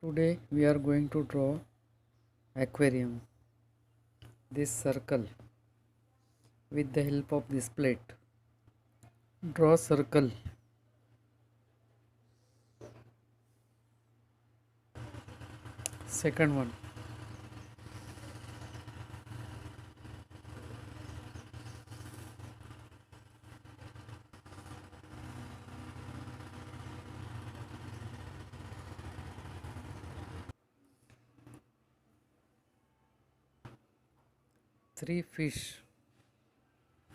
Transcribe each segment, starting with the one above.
Today we are going to draw aquarium, this circle with the help of this plate. Draw circle. Second one. Three fish.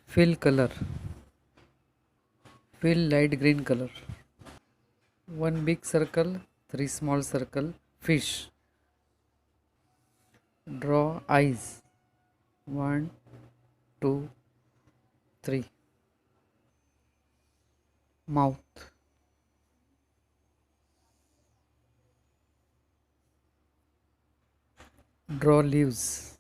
Fill color. Fill light green color. One big circle, three small circle. Fish. Draw eyes. One, two, three. Mouth. Draw leaves.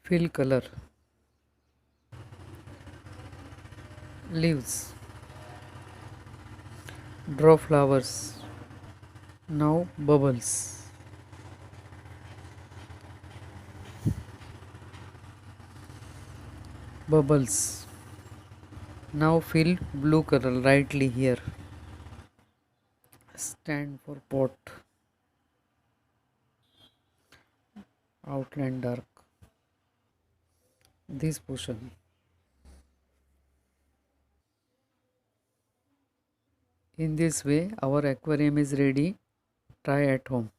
Fill color. Leaves. Draw flowers. Now bubbles. Bubbles. Now fill blue color lightly here. Stand for pot. Outline dark. This portion. In this way our aquarium is ready. Try at home.